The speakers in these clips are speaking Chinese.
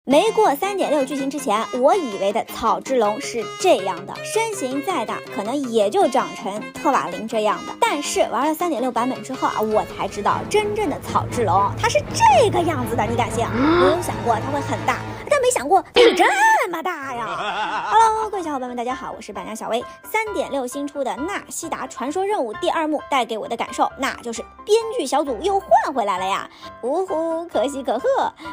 没过3.6剧情之前，我以为的草之龙是这样的，身形再大，可能也就长成特瓦林这样的。但是玩了3.6版本之后啊，我才知道真正的草之龙它是这个样子的，你敢信？我有想过它会很大，但没想过它有这么大呀。Hello， 各位小伙伴们，大家好，我是板娘小薇。3.6新出的纳西达传说任务第2幕带给我的感受，那就是编剧小组又换回来了呀。呜呼，可喜可贺。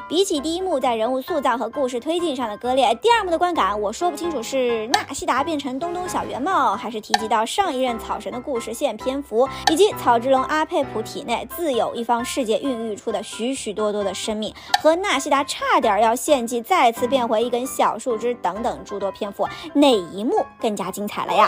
比起第1幕在人物塑造和故事推进上的割裂，第2幕的观感我说不清楚是纳西达变成东东小圆帽，还是提及到上一任草神的故事线篇幅，以及草之龙阿佩普体内自有一方世界孕育出的许许多多的生命，和纳西达差点要献祭再次变回一根小树枝等等诸多篇幅，哪一幕更加精彩了呀？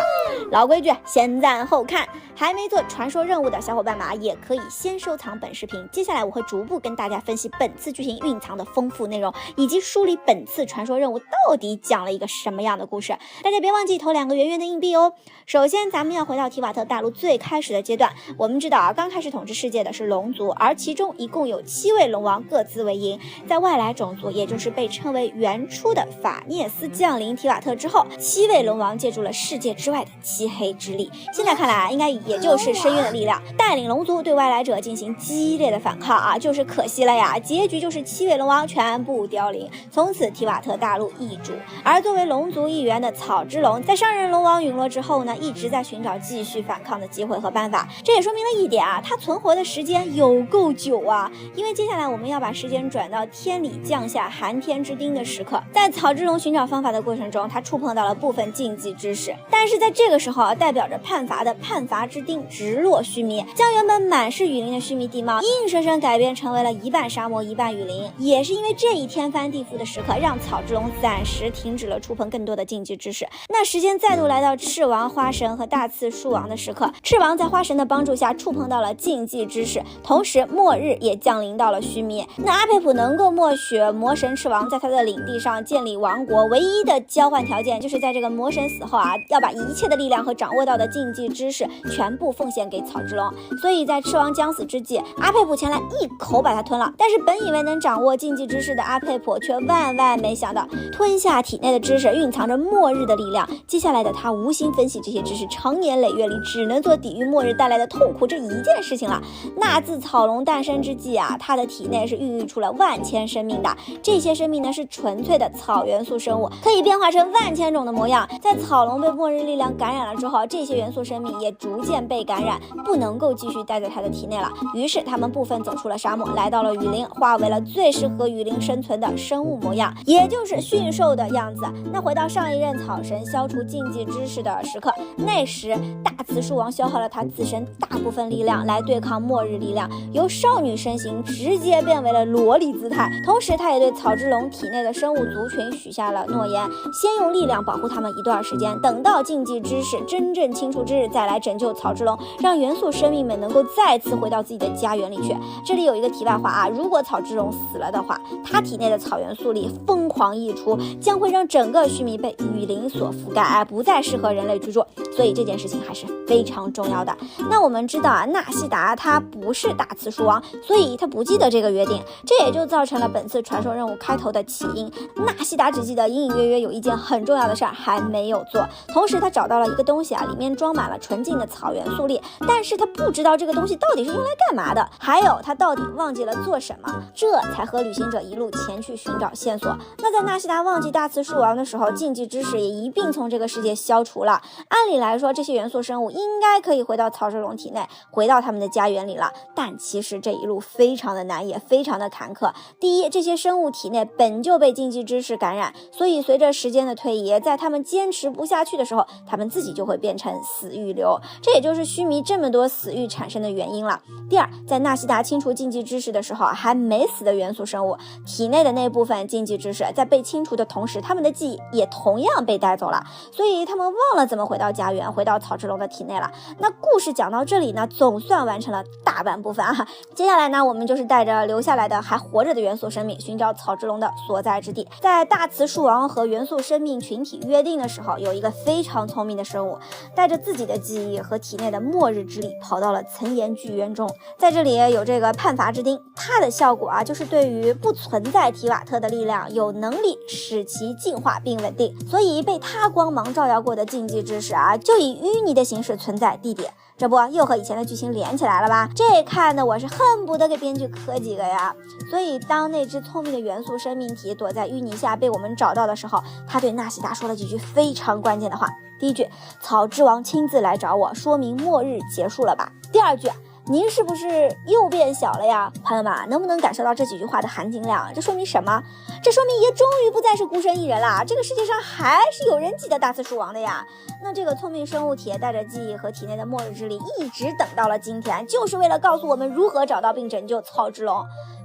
老规矩，先赞后看。还没做传说任务的小伙伴们也可以先收藏本视频，接下来我会逐步跟大家分析本次剧情蕴藏的丰富内容，以及梳理本次传说任务到底讲了一个什么样的故事。大家别忘记投2个圆圆的硬币哦。首先咱们要回到提瓦特大陆最开始的阶段，我们知道刚开始统治世界的是龙族，而其中一共有7位龙王各自为营。在外来种族，也就是被称为原初的法涅斯降临提瓦特之后，7位龙王借助了世界之外的漆黑之力，现在看来应该也就是深渊的力量，带领龙族对外来者进行激烈的反抗啊，就是可惜了呀，结局就是7位龙王全部凋零，从此提瓦特大陆易主。而作为龙族一员的草之龙，在上任龙王陨落之后呢，一直在寻找继续反抗的机会和办法。这也说明了一点啊，他存活的时间有够久啊，因为接下来我们要把时间转到天理降下寒天之钉的时刻。在草之龙寻找方法的过程中，他触碰到了部分禁忌知识，但是在这个时候啊，代表着判罚的判罚之钉直落须弥，将原本满是雨林的须弥地貌硬生生改变成为了一半沙漠一半雨林。也是因为这一天翻地覆的时刻，让草之龙暂时停止了触碰更多的禁忌知识。那时间再度来到赤王、花神和大刺树王的时刻，赤王在花神的帮助下触碰到了禁忌知识，同时末日也降临到了须弥。那阿佩普能够默许魔神赤王在他的领地上建立王国，唯一的交换条件就是在这个魔神死后啊，要把一切的力量和掌握到的禁忌知识全部奉献给草之龙。所以在赤王将死之际，阿佩普前来一口把他吞了。但是本以为能掌握禁忌知识的阿佩普却万万没想到，吞下体内的知识蕴藏着末日的力量。接下来的他无心分析这些知识，长年累月里只能做抵御末日带来的痛苦这一件事情了。那自草龙诞生之际啊，他的体内是孕育出了万千生命的，这些生命呢是纯粹的草元素生物，可以变化成万千种的模样。在草龙被末日力量感染了之后，这些元素生命也逐渐被感染，不能够继续待在他的体内了。于是他们部分走出了沙漠，来到了雨林，化为了最适合雨林生存的生物模样，也就是驯兽的样子。那回到上一任草神消除禁忌知识的时刻，那时大刺树王消耗了他自身大部分力量来对抗末日力量，由少女身形直接变为了萝莉姿态。同时他也对草之龙体内的生物族群许下了诺言，先用力量保护他们一段时间，等到禁忌知识真正清除之日再来拯救草之龙，让元素生命们能够再次回到自己的家园里去。这里有一个题外话啊，如果草之龙死了的话，他体内的草元素力疯狂溢出，将会让整个须弥被雨林所覆盖，不再适合人类居住，所以这件事情还是非常重要的。那我们知道啊，纳西达他不是大刺树王，所以他不记得这个约定，这也就造成了本次传说任务开头的起因。纳西达只记得隐隐约约有一件很重要的事儿还没有做，同时他找到了一个东西啊，里面装满了纯净的草元素力，但是他不知道这个东西到底是用来干嘛的，还有他到底忘记了做什么，这才和旅行者一路前去寻找线索。那在纳西达忘记大刺树王的时候，禁忌知识也一并从这个世界消除了。按理来说，这些元素生物应该可以回到草之龙体内，回到他们的家园里了，但其实这一路非常的难，也非常的坎坷。第一，这些生物体内本就被禁忌知识感染，所以随着时间的推移，在他们坚持不下去的时候，他们自己就会变成死域流，这也就是须弥这么多死域产生的原因了。第二，在纳西达清除禁忌知识的时候，还没死的元素生物体内的那部分禁忌知识在被清除的同时，他们的记忆也同样被带走了，所以他们忘了怎么回到家园，回到草之龙的体内了。那故事讲到这里呢，总算完成了大半部分啊。接下来呢，我们就是带着留下来的还活着的元素生命，寻找草之龙的所在。在之地。在大雌树王和元素生命群体约定的时候，有一个非常聪明的生物，带着自己的记忆和体内的末日之力，跑到了层岩巨渊中。在这里有这个判罚之钉，它的效果就是对于不存在提瓦特的力量有能力使其进化并稳定，所以被它光芒照耀过的禁忌知识就以淤泥的形式存在地点。这不又和以前的剧情连起来了吧？这看的我是恨不得给编剧磕几个呀。所以当那只聪明的元素生命体躲在淤泥下被我们找到的时候，他对纳西达说了几句非常关键的话。第一句，草之王亲自来找我，说明末日结束了吧。第二句，您是不是又变小了呀？朋友们，能不能感受到这几句话的含金量？这说明什么？这说明爷终于不再是孤身一人了，这个世界上还是有人记得大雌树王的呀。那这个聪明生物体带着记忆和体内的末日之力，一直等到了今天，就是为了告诉我们如何找到并拯救草之龙。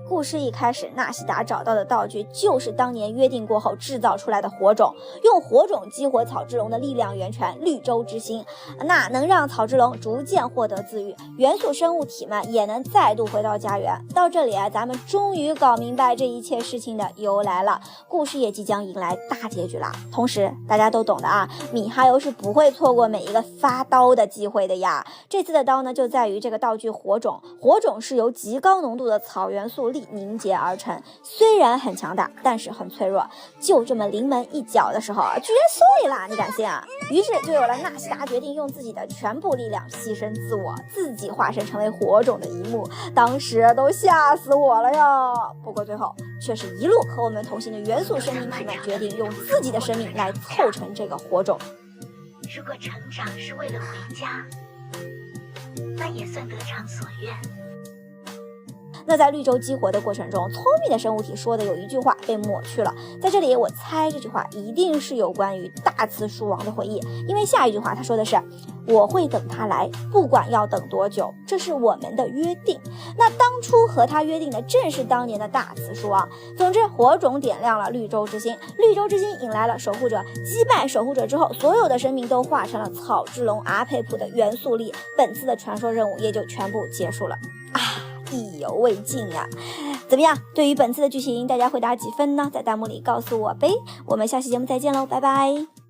故事一开始，纳西达找到的道具就是当年约定过后制造出来的火种，用火种激活草之龙的力量源泉绿洲之心，那能让草之龙逐渐获得自愈，元素生物体们也能再度回到家园。到这里咱们终于搞明白这一切事情的由来了，故事也即将迎来大结局了。同时大家都懂的米哈游是不会错过每一个发刀的机会的呀。这次的刀呢，就在于这个道具火种，火种是由极高浓度的草元素力凝结而成，虽然很强大，但是很脆弱。就这么临门一脚的时候居然碎了，你敢信啊？于是就有了纳西达决定用自己的全部力量牺牲自我，自己化身成为火种的一幕，当时都吓死我了呀！不过最后却是一路和我们同行的元素生命体们决定用自己的生命来凑成这个火种。如果成长是为了回家，那也算得偿所愿。那在绿洲激活的过程中，聪明的生物体说的有一句话被抹去了，在这里我猜这句话一定是有关于大雌树王的回忆，因为下一句话他说的是我会等他来，不管要等多久，这是我们的约定。那当初和他约定的正是当年的大雌树王。总之火种点亮了绿洲之心，绿洲之心引来了守护者，击败守护者之后，所有的生命都化成了草之龙阿佩普的元素力，本次的传说任务也就全部结束了意犹未尽呀。怎么样，对于本次的剧情大家会打几分呢？在弹幕里告诉我呗。我们下期节目再见喽，拜拜。